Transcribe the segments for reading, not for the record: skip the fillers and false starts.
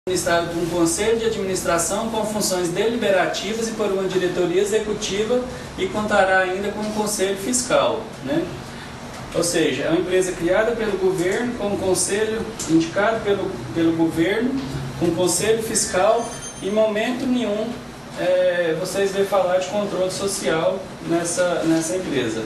Administrado por um conselho de administração com funções deliberativas e por uma diretoria executiva e contará ainda com um conselho fiscal, né? Ou seja, é uma empresa criada pelo governo, com um conselho indicado pelo governo, com um conselho fiscal. Em momento nenhum vocês vão falar de controle social nessa empresa.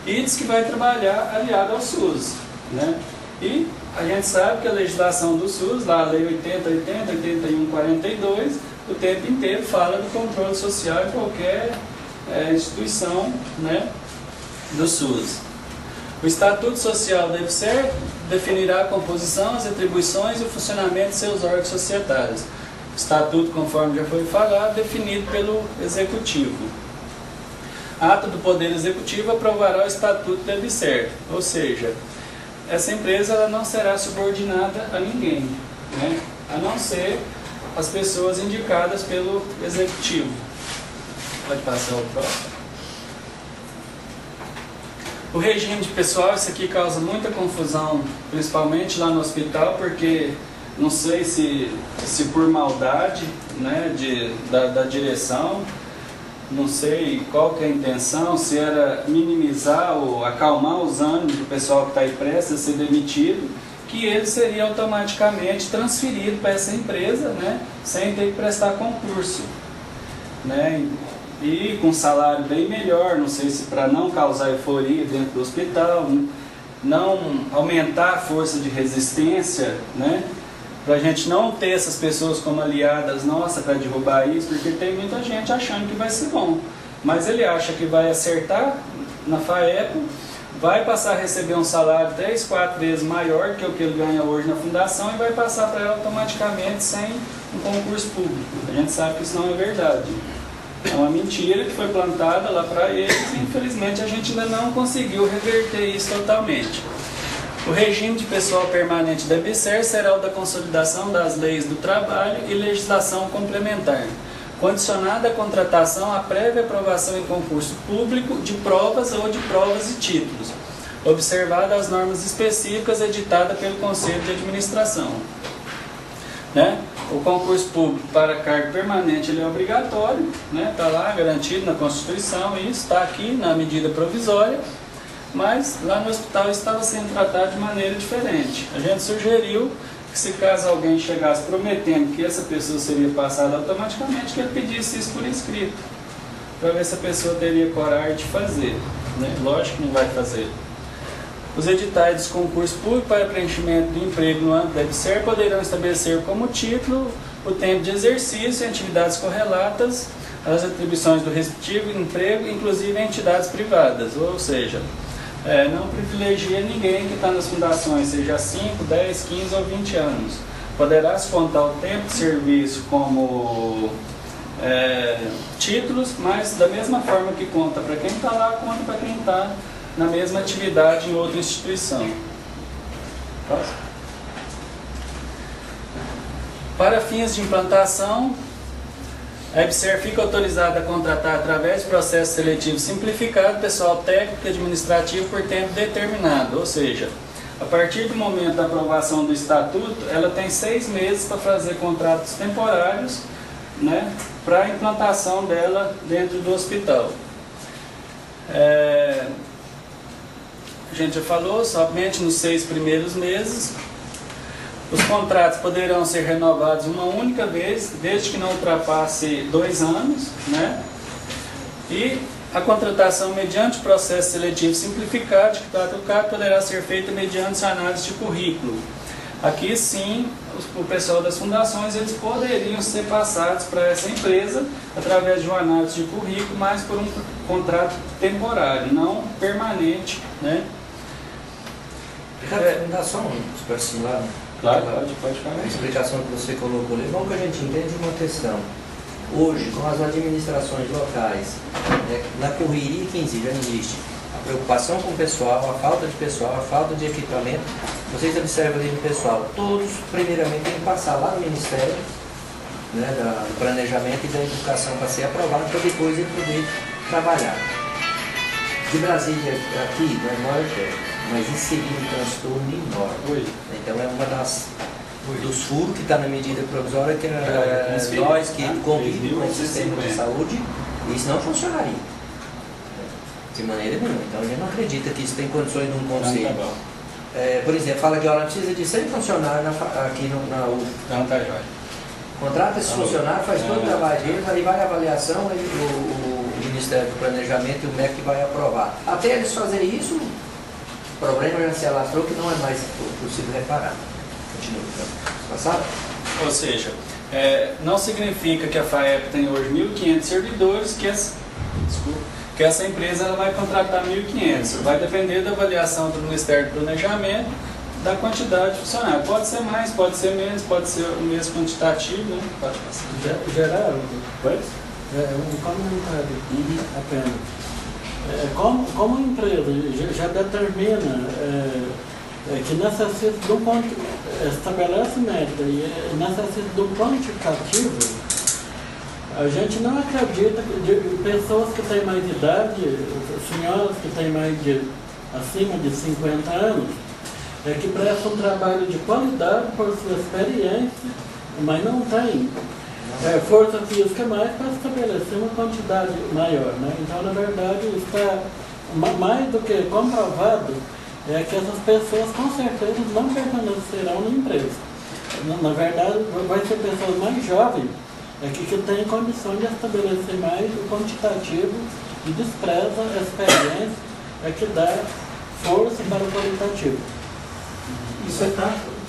E diz que vai trabalhar aliado ao SUS, né? E a gente sabe que a legislação do SUS, lá a Lei 8080, 8142, o tempo inteiro fala do controle social em qualquer instituição, né, do SUS. O Estatuto Social da EBSER definirá a composição, as atribuições e o funcionamento de seus órgãos societários. O Estatuto, conforme já foi falado, definido pelo Executivo. Ato do Poder Executivo aprovará o Estatuto da EBSER, ou seja, essa empresa ela não será subordinada a ninguém, né? A não ser as pessoas indicadas pelo Executivo. Pode passar o próximo. O regime de pessoal, isso aqui causa muita confusão, principalmente lá no hospital, porque não sei se por maldade, né, da direção, não sei qual que é a intenção, se era minimizar ou acalmar os ânimos do pessoal que está aí prestes a ser demitido, que ele seria automaticamente transferido para essa empresa, né, sem ter que prestar concurso, né, e com salário bem melhor, não sei se para não causar euforia dentro do hospital, não aumentar a força de resistência, né, para a gente não ter essas pessoas como aliadas nossas para derrubar isso, porque tem muita gente achando que vai ser bom. Mas ele acha que vai acertar na FAEPO, vai passar a receber um salário 3, 4 vezes maior que o que ele ganha hoje na fundação e vai passar para ela automaticamente sem um concurso público. A gente sabe que isso não é verdade. É uma mentira que foi plantada lá para eles e infelizmente a gente ainda não conseguiu reverter isso totalmente. O regime de pessoal permanente da EBSER será o da consolidação das leis do trabalho e legislação complementar, condicionada à contratação à prévia aprovação em concurso público de provas ou de provas e títulos, observadas as normas específicas editadas pelo Conselho de Administração. Né? O concurso público para cargo permanente ele é obrigatório, né? Está lá garantido na Constituição e está aqui na medida provisória. Mas lá no hospital estava sendo tratado de maneira diferente. A gente sugeriu que se caso alguém chegasse prometendo que essa pessoa seria passada automaticamente, que ele pedisse isso por escrito, para ver se a pessoa teria coragem de fazer, né? Lógico que não vai fazer. Os editais dos concursos públicos para preenchimento do emprego no âmbito da EBSER poderão estabelecer como título o tempo de exercício e atividades correlatas às atribuições do respectivo emprego, inclusive em entidades privadas, ou seja, não privilegia ninguém que está nas fundações, seja 5, 10, 15 ou 20 anos. Poderá-se contar o tempo de serviço como títulos, mas da mesma forma que conta para quem está lá, conta para quem está na mesma atividade em outra instituição. Próximo. Para fins de implantação, a EBSER fica autorizada a contratar através de processo seletivo simplificado pessoal técnico e administrativo por tempo determinado, ou seja, a partir do momento da aprovação do estatuto, ela tem 6 meses para fazer contratos temporários, né, para a implantação dela dentro do hospital. A gente já falou, somente nos 6 primeiros meses. Os contratos poderão ser renovados uma única vez, desde que não ultrapasse 2 anos, né? E a contratação mediante processo seletivo simplificado, de que trata o cargo, poderá ser feita mediante análise de currículo. Aqui sim, o pessoal das fundações, eles poderiam ser passados para essa empresa através de uma análise de currículo, mas por um contrato temporário, não permanente, né? Ricardo, me dá só um espacinho lá. Claro, pode falar. A explicação que você colocou ali, bom que a gente entende uma questão. Hoje, com as administrações locais, na correria que já existe, a preocupação com o pessoal, a falta de pessoal, a falta de equipamento, vocês observam ali no pessoal, todos primeiramente têm que passar lá no Ministério, né, do Planejamento e da Educação para ser aprovado, para depois ele poder trabalhar. De Brasília aqui, não é perto, mas em seguida um transtorno enorme. Então é uma das dos furos, que está na medida provisória, que nós que convivemos com o sistema de saúde, isso não funcionaria. De maneira nenhuma. Então a gente não acredita que isso tem condições num conselho. Por exemplo, fala que ela precisa de 100 funcionários aqui na UF. Então tá jóia. Contrata esse funcionário, faz todo o trabalho dele, aí vai a avaliação, aí o Ministério do Planejamento e o MEC vai aprovar. Até eles fazerem isso, o problema já se alastrou que não é mais possível reparar. Continua. Passado? Ou seja, não significa que a FAEP tem hoje 1.500 servidores, que essa empresa ela vai contratar 1.500. Vai depender da avaliação do Ministério do Planejamento, da quantidade de funcionários. Pode ser mais, pode ser menos, pode ser o mesmo quantitativo, né? Pode passar. Geraldo, um comentário apenas. Como a empresa já determina que necessita de estabelece meta e necessita de um quantitativo, a gente não acredita de pessoas que têm mais idade, senhoras que têm acima de 50 anos, que prestam um trabalho de qualidade por sua experiência, mas não tem força física mais para estabelecer uma quantidade maior, né? Então, na verdade, está mais do que comprovado que essas pessoas com certeza não permanecerão na empresa. Na verdade, vai ser pessoas mais jovens que têm condição de estabelecer mais o quantitativo e despreza a experiência que dá força para o qualitativo. Isso é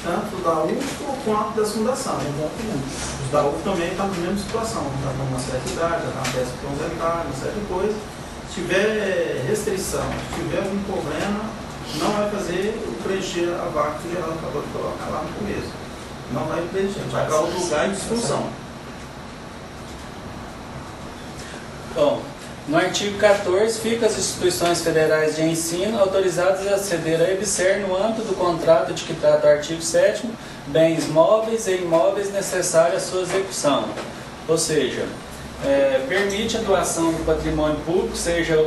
tanto da UF quanto das fundações. Exatamente. Os da UF também estão na mesma situação, já estão numa certa idade, já estão na décima aposentada, uma série de coisas. Se tiver restrição, se tiver algum problema, não vai fazer preencher a vaga que o Geraldo acabou de colocar lá no começo. Não vai preencher, vai para outro lugar em disfunção. Bom, no artigo 14, fica as instituições federais de ensino autorizadas a ceder a EBSER no âmbito do contrato de que trata o artigo 7º, bens móveis e imóveis necessários à sua execução. Ou seja, permite a doação do patrimônio público, seja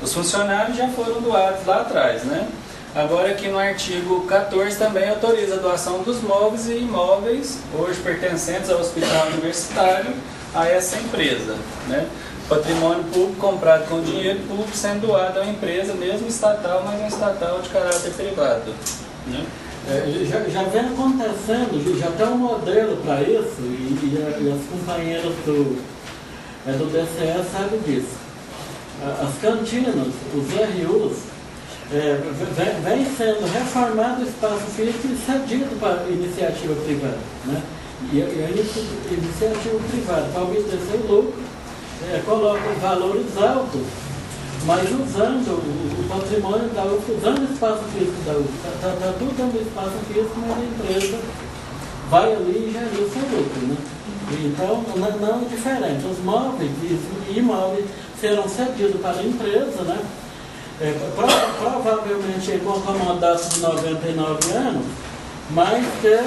os funcionários já foram doados lá atrás, né? Agora aqui no artigo 14 também autoriza a doação dos móveis e imóveis, hoje pertencentes ao hospital universitário, a essa empresa, né? Patrimônio público comprado com dinheiro público sendo doado a uma empresa, mesmo estatal, mas uma estatal de caráter privado, né? Já vem acontecendo, já tem um modelo para isso, e as companheiras do DCE sabem disso. As cantinas, os RUs, vem sendo reformado o espaço físico e cedido para iniciativa privada, né? E a iniciativa privada, para obter lucro, coloca valores altos, mas usando o patrimônio da UF, usando o espaço físico da UF. Está tudo dentro do espaço físico, mas a empresa vai ali e gera o seu lucro, né? Então, não é diferente. Os móveis e imóveis serão cedidos para a empresa, né? Provavelmente com a mandato de 99 anos, mas que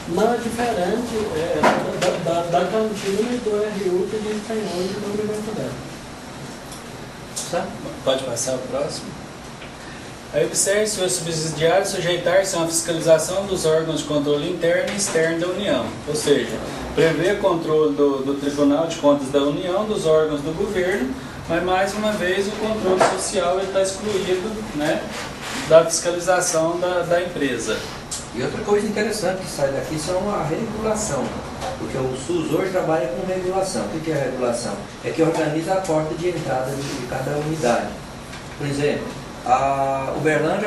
não é diferente da cantina e do RU que a gente tem hoje na universidade. Pode passar o próximo. A EBSER e seus subsidiários sujeitar-se a uma fiscalização dos órgãos de controle interno e externo da União, ou seja, prevê controle do Tribunal de Contas da União, dos órgãos do governo, mas mais uma vez o controle social está excluído, né, da fiscalização da empresa. E outra coisa interessante que sai daqui são a regulação, porque o SUS hoje trabalha com regulação. O que é a regulação? É que organiza a porta de entrada de cada unidade. Por exemplo, a Uberlândia